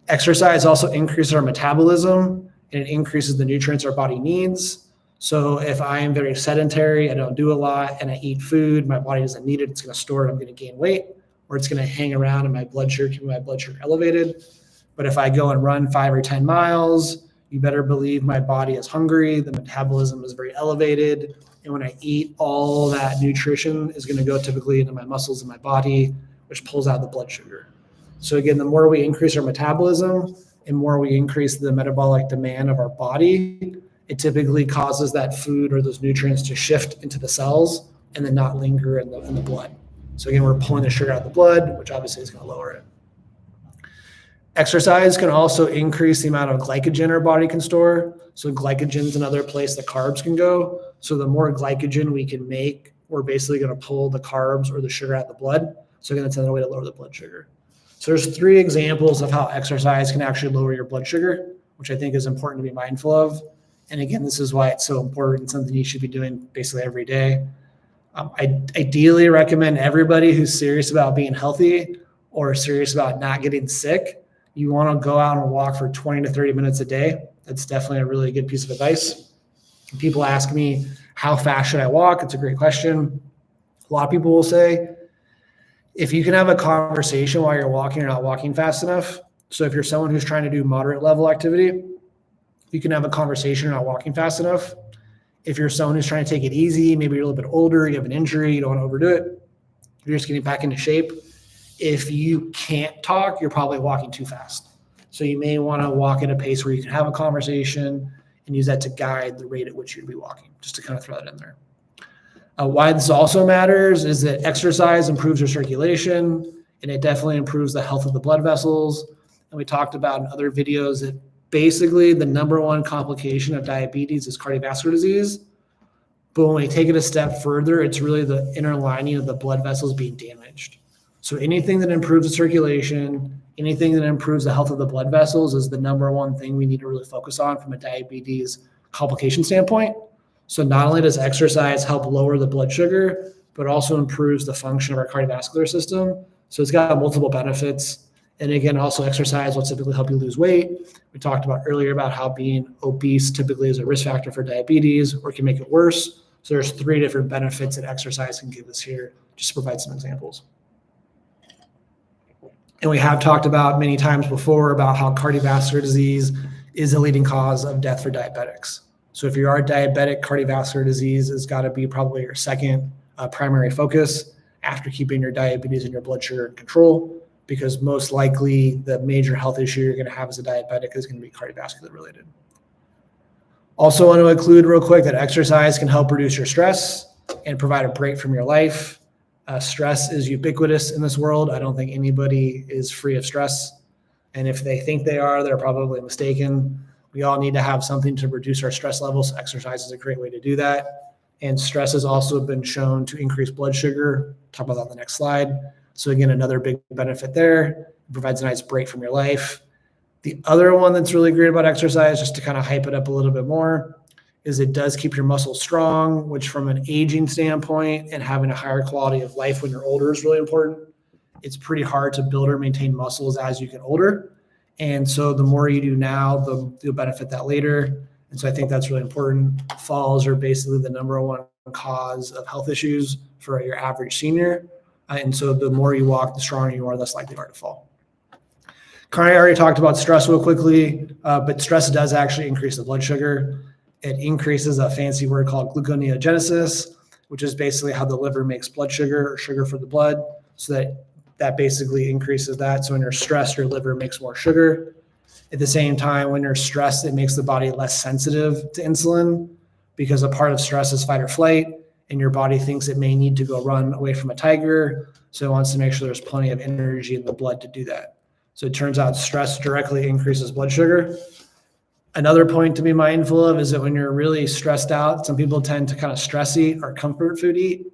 Exercise also increases our metabolism, and it increases the nutrients our body needs. So if I am very sedentary, I don't do a lot, and I eat food, my body doesn't need it, it's going to store it, I'm going to gain weight, or it's going to hang around in my blood sugar, keep my blood sugar elevated. But if I go and run 5 or 10 miles, you better believe my body is hungry, the metabolism is very elevated, and when I eat, all that nutrition is going to go typically into my muscles and my body, which pulls out the blood sugar. So again, the more we increase our metabolism and more we increase the metabolic demand of our body, it typically causes that food or those nutrients to shift into the cells and then not linger in the blood. So again, we're pulling the sugar out of the blood, which obviously is going to lower it. Exercise can also increase the amount of glycogen our body can store. So glycogen is another place that carbs can go. So the more glycogen we can make, we're basically going to pull the carbs or the sugar out of the blood. So again, that's another way to lower the blood sugar. So there's 3 examples of how exercise can actually lower your blood sugar, which I think is important to be mindful of. And again, this is why it's so important, something you should be doing basically every day. I ideally recommend everybody who's serious about being healthy or serious about not getting sick, you want to go out and walk for 20 to 30 minutes a day. That's definitely a really good piece of advice. People ask me, how fast should I walk? It's a great question. A lot of people will say, if you can have a conversation while you're walking, you're not walking fast enough. So if you're someone who's trying to do moderate level activity, you can have a conversation, you're not walking fast enough. If you're someone who's trying to take it easy, maybe you're a little bit older, you have an injury, you don't want to overdo it, you're just getting back into shape. If you can't talk, you're probably walking too fast. So you may want to walk at a pace where you can have a conversation and use that to guide the rate at which you'd be walking, just to kind of throw that in there. Why this also matters is that exercise improves your circulation, and it definitely improves the health of the blood vessels. And we talked about in other videos that basically the number one complication of diabetes is cardiovascular disease. But when we take it a step further, it's really the inner lining of the blood vessels being damaged. So anything that improves the circulation, anything that improves the health of the blood vessels is the number one thing we need to really focus on from a diabetes complication standpoint. So not only does exercise help lower the blood sugar, but also improves the function of our cardiovascular system. So it's got multiple benefits. And again, also exercise will typically help you lose weight. We talked about earlier about how being obese typically is a risk factor for diabetes or can make it worse. So there's 3 different benefits that exercise can give us here, just to provide some examples. And we have talked about many times before about how cardiovascular disease is a leading cause of death for diabetics. So if you are diabetic, cardiovascular disease has got to be probably your second primary focus after keeping your diabetes and your blood sugar in control, because most likely the major health issue you're going to have as a diabetic is going to be cardiovascular related. Also want to include real quick that exercise can help reduce your stress and provide a break from your life. Stress is ubiquitous in this world. I don't think anybody is free of stress. And if they think they are, they're probably mistaken. We all need to have something to reduce our stress levels. Exercise is a great way to do that. And stress has also been shown to increase blood sugar. Talk about that on the next slide. So again, another big benefit there. It provides a nice break from your life. The other one that's really great about exercise, just to kind of hype it up a little bit more, is it does keep your muscles strong, which from an aging standpoint and having a higher quality of life when you're older is really important. It's pretty hard to build or maintain muscles as you get older. And so the more you do now, you'll benefit that later. And so I think that's really important. Falls are basically the number one cause of health issues for your average senior. And so the more you walk, the stronger you are, less likely you are to fall. I already talked about stress real quickly, but stress does actually increase the blood sugar. It increases a fancy word called gluconeogenesis, which is basically how the liver makes blood sugar or sugar for the blood. So that basically increases that. So when you're stressed, your liver makes more sugar. At the same time, when you're stressed, it makes the body less sensitive to insulin because a part of stress is fight or flight. and your body thinks it may need to go run away from a tiger. So it wants to make sure there's plenty of energy in the blood to do that. So it turns out stress directly increases blood sugar. Another point to be mindful of is that when you're really stressed out, some people tend to kind of stress eat or comfort food eat,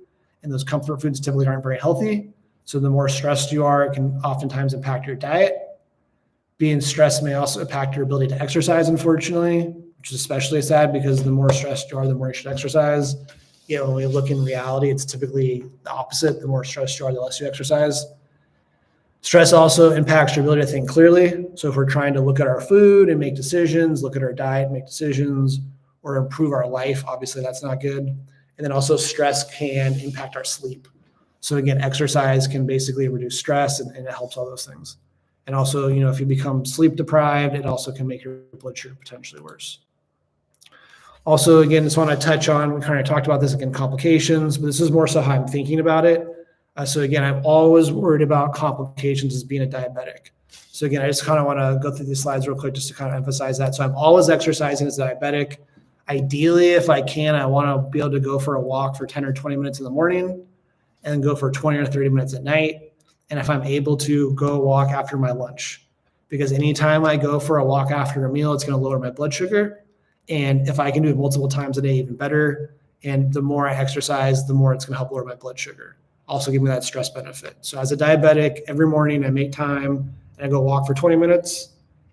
and those comfort foods typically aren't very healthy. So the more stressed you are, it can oftentimes impact your diet. Being stressed may also impact your ability to exercise, unfortunately, which is especially sad because the more stressed you are, the more you should exercise. When we look in reality, it's typically the opposite. The more stressed you are, the less you exercise. Stress also impacts your ability to think clearly. So if we're trying to look at our food and make decisions, look at our diet and make decisions, or improve our life, obviously that's not good. And then also stress can impact our sleep. So again, exercise can basically reduce stress and it helps all those things. And also, if you become sleep deprived, it also can make your blood sugar potentially worse. Also, again, just want to touch on, we kind of talked about this again, complications, but this is more so how I'm thinking about it. So again, I'm always worried about complications as being a diabetic. So again, I just kind of want to go through these slides real quick just to kind of emphasize that. So I'm always exercising as a diabetic. Ideally, if I can, I want to be able to go for a walk for 10 or 20 minutes in the morning and then go for 20 or 30 minutes at night. And if I'm able to go walk after my lunch, because anytime I go for a walk after a meal, it's going to lower my blood sugar. And if I can do it multiple times a day, even better. And the more I exercise, the more it's going to help lower my blood sugar. Also give me that stress benefit. So as a diabetic, every morning I make time and I go walk for 20 minutes.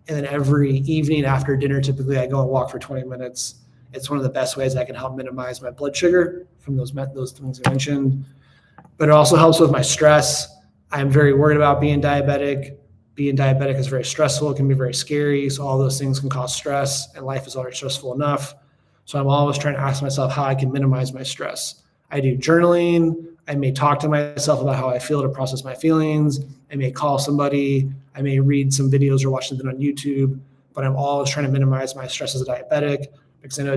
And then every evening after dinner, typically I go and walk for 20 minutes. It's one of the best ways I can help minimize my blood sugar from those things I mentioned. But it also helps with my stress. I'm very worried about being diabetic. Being diabetic is very stressful. It can be very scary. So all those things can cause stress, and life is already stressful enough. So I'm always trying to ask myself how I can minimize my stress. I do journaling. I may talk to myself about how I feel to process my feelings. I may call somebody. I may read some videos or watch something on YouTube. But I'm always trying to minimize my stress as a diabetic because I know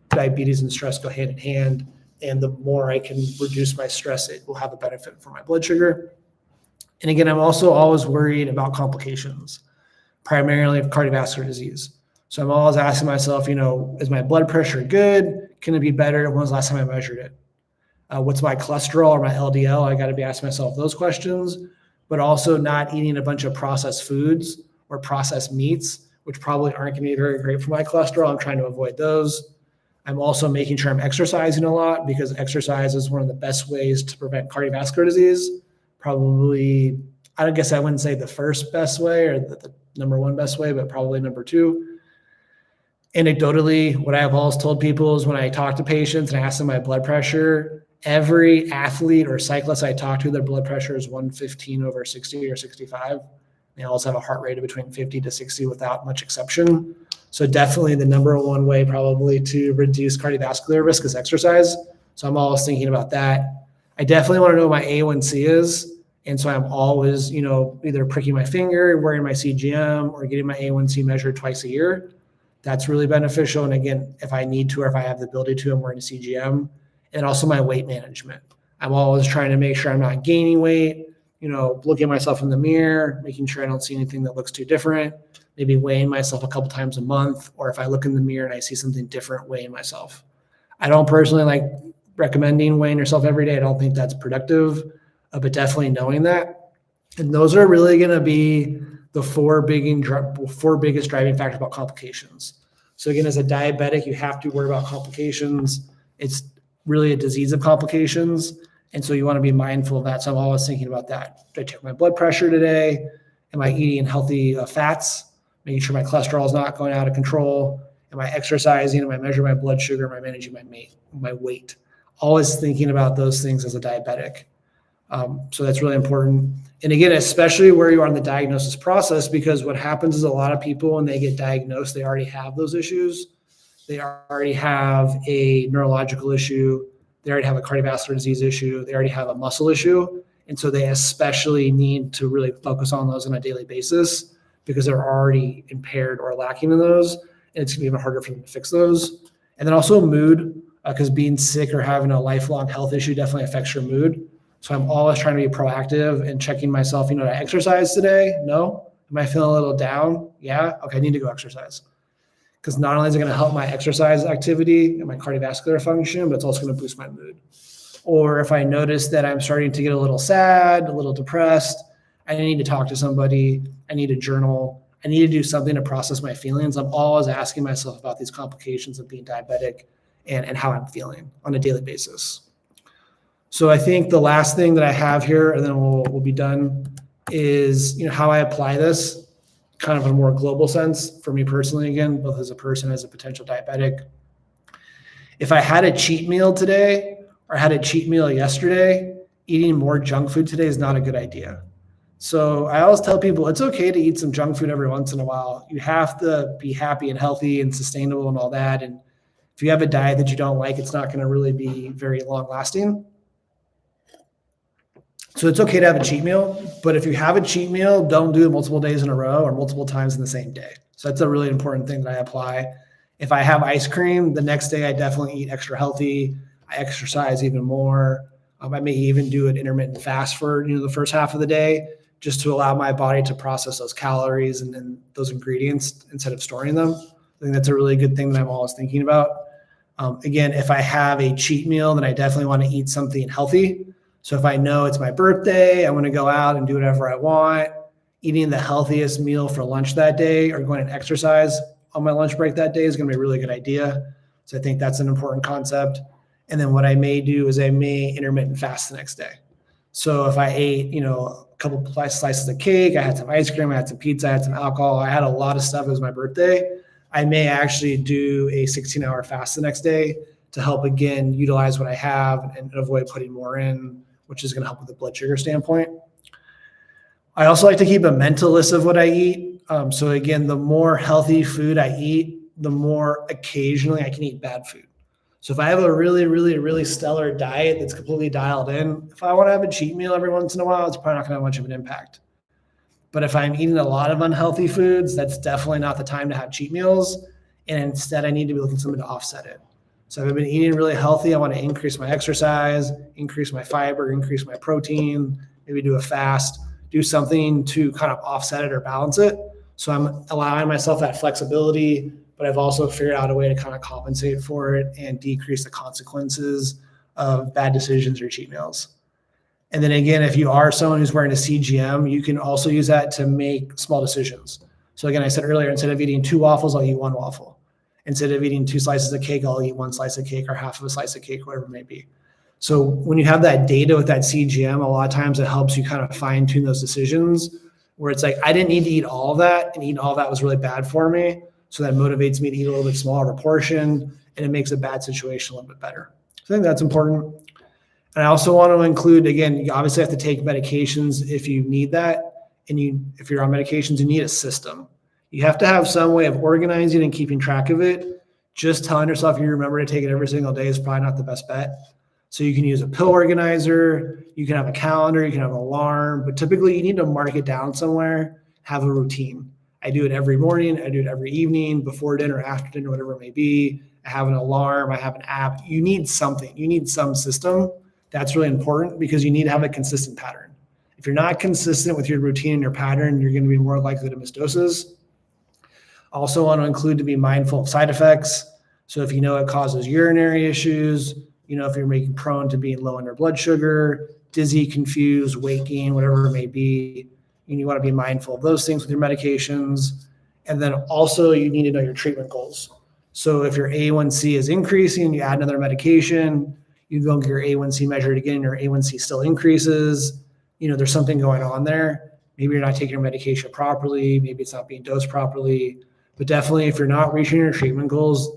diabetes and stress go hand in hand. And the more I can reduce my stress, it will have a benefit for my blood sugar. And again, I'm also always worried about complications, primarily of cardiovascular disease. So I'm always asking myself, is my blood pressure good? Can it be better? When was the last time I measured it? What's my cholesterol or my LDL? I got to be asking myself those questions, but also not eating a bunch of processed foods or processed meats, which probably aren't going to be very great for my cholesterol. I'm trying to avoid those. I'm also making sure I'm exercising a lot because exercise is one of the best ways to prevent cardiovascular disease. Probably, I guess I wouldn't say the first best way or the number one best way, but probably number two. Anecdotally, what I've always told people is when I talk to patients and I ask them my blood pressure, every athlete or cyclist I talk to, their blood pressure is 115 over 60 or 65. They also have a heart rate of between 50 to 60 without much exception. So definitely the number one way probably to reduce cardiovascular risk is exercise. So I'm always thinking about that. I definitely want to know what my A1C is. And so I'm always, either pricking my finger, wearing my CGM, or getting my A1C measured twice a year. That's really beneficial. And again, if I need to, or if I have the ability to, I'm wearing a CGM. And also my weight management. I'm always trying to make sure I'm not gaining weight, looking at myself in the mirror, making sure I don't see anything that looks too different, maybe weighing myself a couple times a month, or if I look in the mirror and I see something different, weighing myself. I don't personally like recommending weighing yourself every day. I don't think that's productive, but definitely knowing that. And those are really going to be the four biggest driving factors about complications. So again, as a diabetic, you have to worry about complications. It's really a disease of complications. And so you want to be mindful of that. So I'm always thinking about that. Did I check my blood pressure today? Am I eating healthy fats? Making sure my cholesterol is not going out of control. Am I exercising? Am I measuring my blood sugar? Am I managing my weight? Always thinking about those things as a diabetic. So that's really important. And again, especially where you are in the diagnosis process, because what happens is a lot of people, when they get diagnosed, they already have those issues. They already have a neurological issue. They already have a cardiovascular disease issue. They already have a muscle issue. And so they especially need to really focus on those on a daily basis because they're already impaired or lacking in those. And it's going to be even harder for them to fix those. And then also mood, because being sick or having a lifelong health issue definitely affects your mood. So I'm always trying to be proactive and checking myself, did I exercise today? No. Am I feeling a little down? Yeah. Okay, I need to go exercise. because not only is it going to help my exercise activity and my cardiovascular function, but it's also going to boost my mood. Or if I notice that I'm starting to get a little sad, a little depressed, I need to talk to somebody, I need to journal, I need to do something to process my feelings. I'm always asking myself about these complications of being diabetic and how I'm feeling on a daily basis. So I think the last thing that I have here, and then we'll be done, is how I apply this kind of in a more global sense for me personally, again, both as a person, as a potential diabetic. If I had a cheat meal today or had a cheat meal yesterday, eating more junk food today is not a good idea. So I always tell people it's okay to eat some junk food every once in a while. You have to be happy and healthy and sustainable and all that. And if you have a diet that you don't like, it's not going to really be very long lasting. So it's okay to have a cheat meal, but if you have a cheat meal, don't do it multiple days in a row or multiple times in the same day. So that's a really important thing that I apply. If I have ice cream, the next day I definitely eat extra healthy. I exercise even more. I may even do an intermittent fast for the first half of the day, just to allow my body to process those calories and those ingredients instead of storing them. I think that's a really good thing that I'm always thinking about. Again, if I have a cheat meal, then I definitely want to eat something healthy. So if I know it's my birthday, I want to go out and do whatever I want. Eating the healthiest meal for lunch that day or going and exercise on my lunch break that day is going to be a really good idea. So I think that's an important concept. And then what I may do is I may intermittent fast the next day. So if I ate, a couple slices of cake, I had some ice cream, I had some pizza, I had some alcohol, I had a lot of stuff. It was my birthday. I may actually do a 16-hour fast the next day to help, again, utilize what I have and avoid putting more in, which is going to help with the blood sugar standpoint. I also like to keep a mental list of what I eat. So again, the more healthy food I eat, the more occasionally I can eat bad food. So if I have a really, really, really stellar diet that's completely dialed in, if I want to have a cheat meal every once in a while, it's probably not going to have much of an impact. But if I'm eating a lot of unhealthy foods, that's definitely not the time to have cheat meals. And instead, I need to be looking for something to offset it. So if I've been eating really healthy, I want to increase my exercise, increase my fiber, increase my protein, maybe do a fast, do something to kind of offset it or balance it. So I'm allowing myself that flexibility, but I've also figured out a way to kind of compensate for it and decrease the consequences of bad decisions or cheat meals. And then again, if you are someone who's wearing a CGM, you can also use that to make small decisions. So again, I said earlier, instead of eating 2 waffles, I'll eat 1 waffle. Instead of eating 2 slices of cake, I'll eat 1 slice of cake or half of a slice of cake, whatever it may be. So when you have that data with that CGM, a lot of times it helps you kind of fine tune those decisions where it's like, I didn't need to eat all of that, and eating all of that was really bad for me. So that motivates me to eat a little bit smaller portion, and it makes a bad situation a little bit better. So I think that's important. And I also want to include, again, you obviously have to take medications if you need that. And if you're on medications, you need a system. You have to have some way of organizing and keeping track of it. Just telling yourself you remember to take it every single day is probably not the best bet. So you can use a pill organizer, you can have a calendar, you can have an alarm, but typically you need to mark it down somewhere, have a routine. I do it every morning, I do it every evening, before dinner, after dinner, whatever it may be. I have an alarm, I have an app. You need something, you need some system. That's really important because you need to have a consistent pattern. If you're not consistent with your routine and your pattern, you're going to be more likely to miss doses. Also want to include to be mindful of side effects. So if you know it causes urinary issues, if you're making prone to being low in your blood sugar, dizzy, confused, weight gain, whatever it may be, you want to be mindful of those things with your medications. And then also you need to know your treatment goals. So if your A1C is increasing, you add another medication, you go and get your A1C measured again, and your A1C still increases, there's something going on there. Maybe you're not taking your medication properly. Maybe it's not being dosed properly. But definitely, if you're not reaching your treatment goals,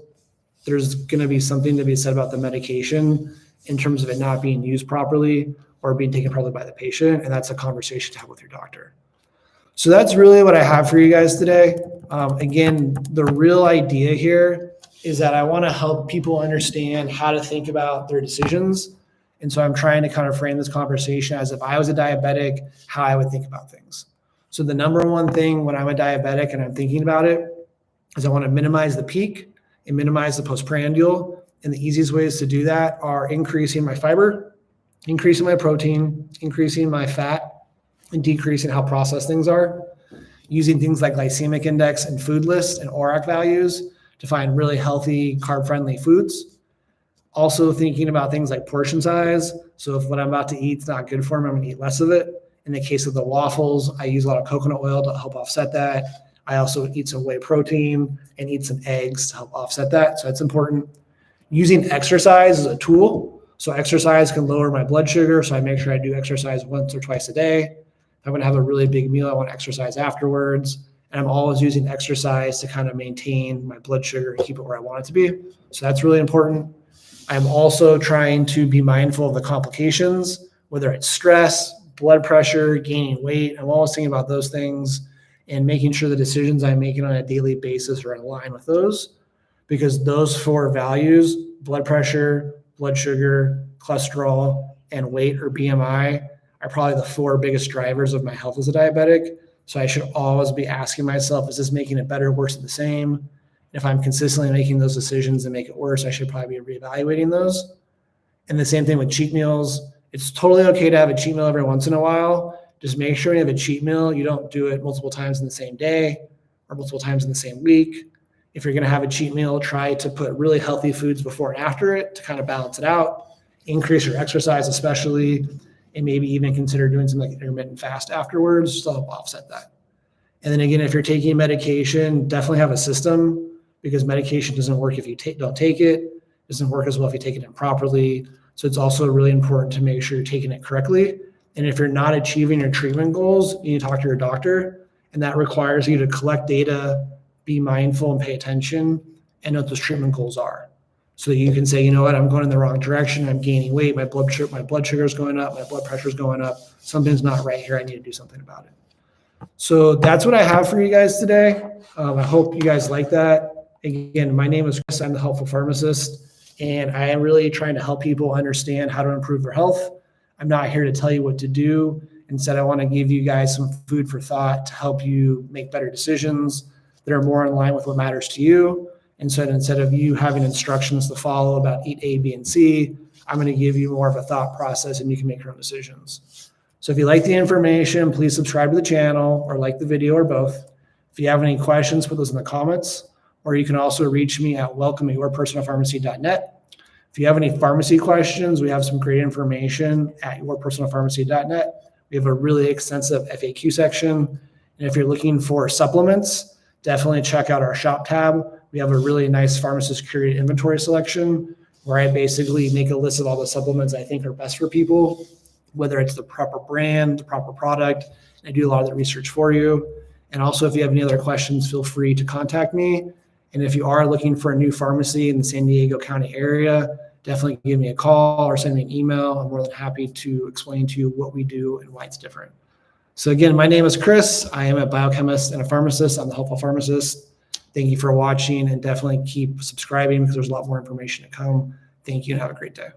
there's going to be something to be said about the medication in terms of it not being used properly or being taken properly by the patient. And that's a conversation to have with your doctor. So that's really what I have for you guys today. Again, the real idea here is that I want to help people understand how to think about their decisions. And so I'm trying to kind of frame this conversation as if I was a diabetic, how I would think about things. So the number one thing when I'm a diabetic and I'm thinking about it is I want to minimize the peak and minimize the postprandial. And the easiest ways to do that are increasing my fiber, increasing my protein, increasing my fat, and decreasing how processed things are, using things like glycemic index and food lists and ORAC values to find really healthy, carb-friendly foods. Also thinking about things like portion size. So if what I'm about to eat is not good for me, I'm gonna eat less of it. In the case of the waffles, I use a lot of coconut oil to help offset that. I also eat some whey protein and eat some eggs to help offset that. So that's important. Using exercise as a tool. So exercise can lower my blood sugar. So I make sure I do exercise once or twice a day. If I'm gonna have a really big meal, I want to exercise afterwards. And I'm always using exercise to kind of maintain my blood sugar and keep it where I want it to be. So that's really important. I'm also trying to be mindful of the complications, whether it's stress, blood pressure, gaining weight. I'm always thinking about those things and making sure the decisions I'm making on a daily basis are in line with those, because those 4 values, blood pressure, blood sugar, cholesterol, and weight or BMI, are probably the 4 biggest drivers of my health as a diabetic. So I should always be asking myself, is this making it better, worse, or the same? If I'm consistently making those decisions and make it worse, I should probably be reevaluating those. And the same thing with cheat meals. It's totally okay to have a cheat meal every once in a while. Just make sure you have a cheat meal. You don't do it multiple times in the same day or multiple times in the same week. If you're going to have a cheat meal, try to put really healthy foods before and after it to kind of balance it out. Increase your exercise especially, and maybe even consider doing something like intermittent fast afterwards to help offset that. And then again, if you're taking medication, definitely have a system, because medication doesn't work if you don't take it. It doesn't work as well if you take it improperly. So it's also really important to make sure you're taking it correctly. And if you're not achieving your treatment goals, you need to talk to your doctor. And that requires you to collect data, be mindful and pay attention, and know what those treatment goals are. So that you can say, you know what, I'm going in the wrong direction. I'm gaining weight. My blood sugar is going up. My blood pressure is going up. Something's not right here. I need to do something about it. So that's what I have for you guys today. I hope you guys like that. Again, my name is Kris. I'm the Helpful Pharmacist, and I am really trying to help people understand how to improve their health. I'm not here to tell you what to do. Instead, I want to give you guys some food for thought to help you make better decisions that are more in line with what matters to you. And so instead of you having instructions to follow about eat A, B, and C, I'm going to give you more of a thought process and you can make your own decisions. So if you like the information, please subscribe to the channel or like the video or both. If you have any questions, put those in the comments, or you can also reach me at welcome@yourpersonalpharmacy.net. If you have any pharmacy questions, we have some great information at yourpersonalpharmacy.net. We have a really extensive FAQ section. And if you're looking for supplements, definitely check out our shop tab. We have a really nice pharmacist curated inventory selection where I basically make a list of all the supplements I think are best for people, whether it's the proper brand, the proper product. I do a lot of the research for you. And also, if you have any other questions, feel free to contact me. And if you are looking for a new pharmacy in the San Diego County area, definitely give me a call or send me an email. I'm more than happy to explain to you what we do and why it's different. So again, my name is Kris. I am a biochemist and a pharmacist. I'm the Helpful Pharmacist. Thank you for watching, and definitely keep subscribing because there's a lot more information to come. Thank you and have a great day.